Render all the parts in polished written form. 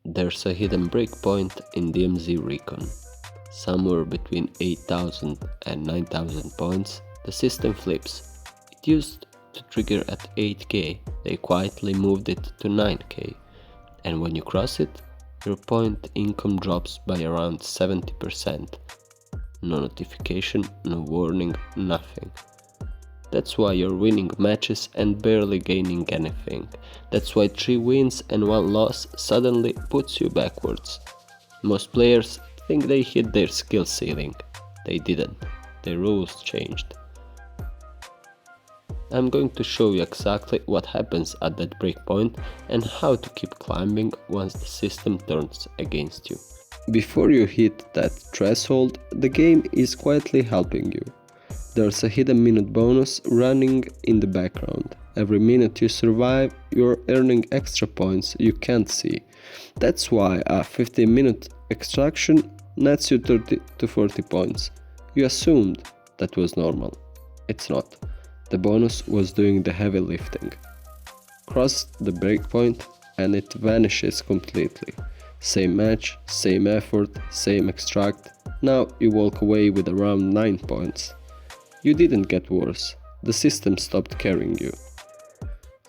There's a hidden breakpoint in DMZ Recon. Somewhere between 8,000 and 9,000 points, the system flips. It used to trigger at 8k, they quietly moved it to 9k, and when you cross it, your point income drops by around 70%. No notification, no warning, nothing. That's why you're winning matches and barely gaining anything. That's why 3 wins and 1 loss suddenly puts you backwards. Most players think they hit their skill ceiling. They didn't. The rules changed. I'm going to show you exactly what happens at that breakpoint and how to keep climbing once the system turns against you. Before you hit that threshold, the game is quietly helping you. There's a hidden minute bonus running in the background. Every minute you survive, you're earning extra points you can't see. That's why a 15-minute extraction nets you 30 to 40 points. You assumed that was normal. It's not. The bonus was doing the heavy lifting. Cross the breakpoint and it vanishes completely. Same match, same effort, same extract. Now you walk away with around 9 points. You didn't get worse, the system stopped carrying you.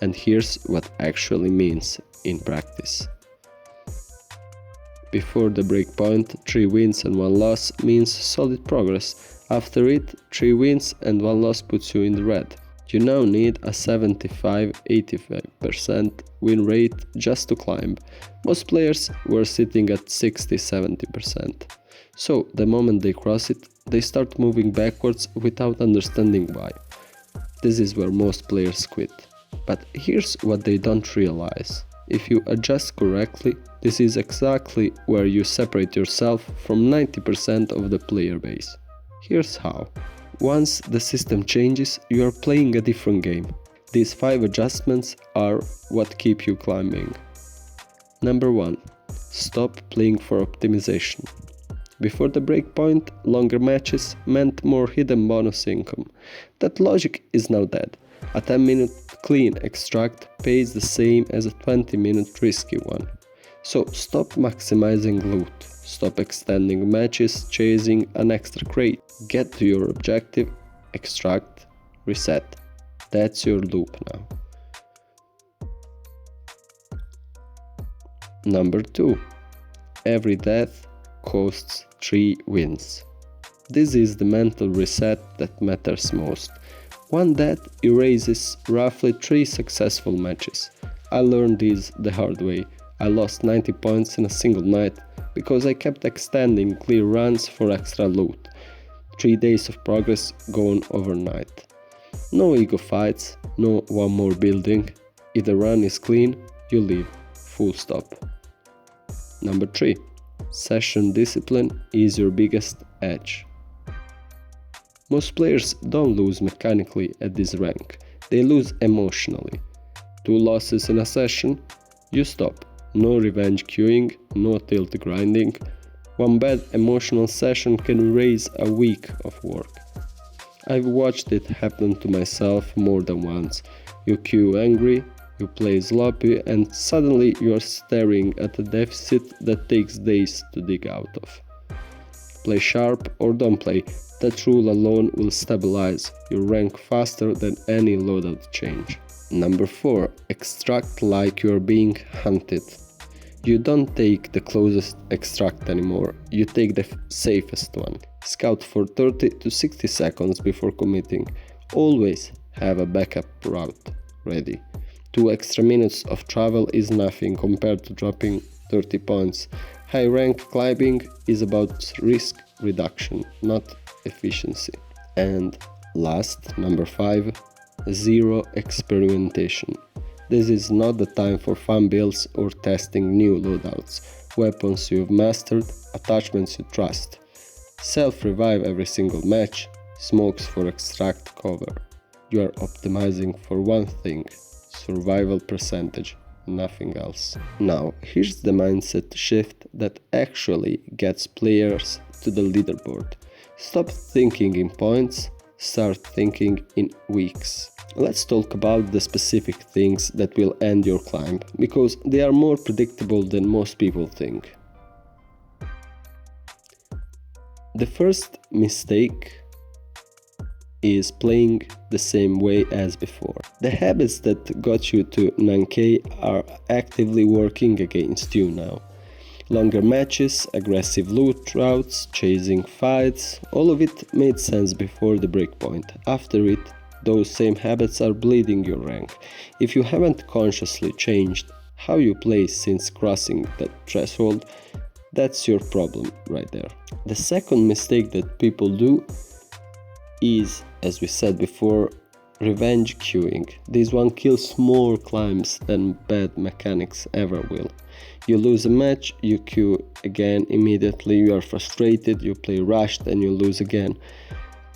And here's what actually means in practice. Before the breakpoint, 3 wins and 1 loss means solid progress. After it, 3 wins and 1 loss puts you in the red. You now need a 75-85% win rate just to climb. Most players were sitting at 60-70%. So the moment they cross it, they start moving backwards without understanding why. This is where most players quit. But here's what they don't realize. If you adjust correctly, this is exactly where you separate yourself from 90% of the player base. Here's how. Once the system changes, you are playing a different game. These 5 adjustments are what keep you climbing. Number 1. Stop playing for optimization. Before the breakpoint, longer matches meant more hidden bonus income. That logic is now dead. A 10-minute clean extract pays the same as a 20-minute risky one. So stop maximizing loot. Stop extending matches chasing an extra crate. Get to your objective, extract, reset. That's your loop now. Number 2. Every death costs 3 wins. This is the mental reset that matters most. One death erases roughly 3 successful matches. I learned this the hard way. I lost 90 points in a single night because I kept extending clear runs for extra loot. 3 days of progress gone overnight. No ego fights, no one more building. If the run is clean, you leave. Full stop. Number 3. Session discipline is your biggest edge. Most players don't lose mechanically at this rank, they lose emotionally. 2 losses in a session, you stop. No revenge queuing, no tilt grinding. 1 bad emotional session can erase a week of work. I've watched it happen to myself more than once. You queue angry, you play sloppy, and suddenly you are staring at a deficit that takes days to dig out of. Play sharp or don't play, that rule alone will stabilize your rank faster than any loadout change. Number 4. Extract like you're being hunted. You don't take the closest extract anymore, you take the safest one. Scout for 30 to 60 seconds before committing. Always have a backup route ready. 2 extra minutes of travel is nothing compared to dropping 30 points. High rank climbing is about risk reduction, not efficiency. And last, number 5, 0 experimentation. This is not the time for fun builds or testing new loadouts, weapons you've mastered, attachments you trust. Self-revive every single match, smokes for extract cover. You are optimizing for one thing, survival percentage, nothing else. Now, here's the mindset shift that actually gets players to the leaderboard. Stop thinking in points, start thinking in weeks. Let's talk about the specific things that will end your climb, because they are more predictable than most people think. The first mistake is playing the same way as before. The habits that got you to 9k are actively working against you now. Longer matches, aggressive loot routes, chasing fights, all of it made sense before the breakpoint. After it, those same habits are bleeding your rank. If you haven't consciously changed how you play since crossing that threshold, that's your problem right there. The second mistake that people do is, as we said before, revenge queuing. This one kills more climbs than bad mechanics ever will. You lose a match, you queue again immediately, you are frustrated, you play rushed and you lose again.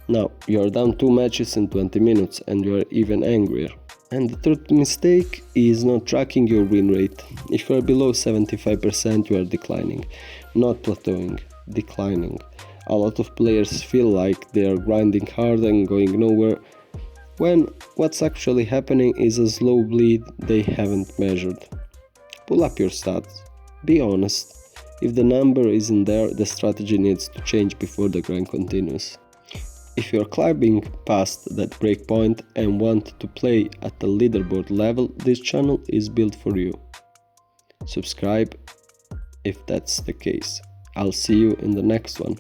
Now you are down 2 matches in 20 minutes and you are even angrier. And the third mistake is not tracking your win rate. If you are below 75%, you are declining, not plateauing, declining. A lot of players feel like they are grinding hard and going nowhere, when what's actually happening is a slow bleed they haven't measured. Pull up your stats. Be honest. If the number isn't there, the strategy needs to change before the grind continues. If you're climbing past that breakpoint and want to play at the leaderboard level, this channel is built for you. Subscribe if that's the case. I'll see you in the next one.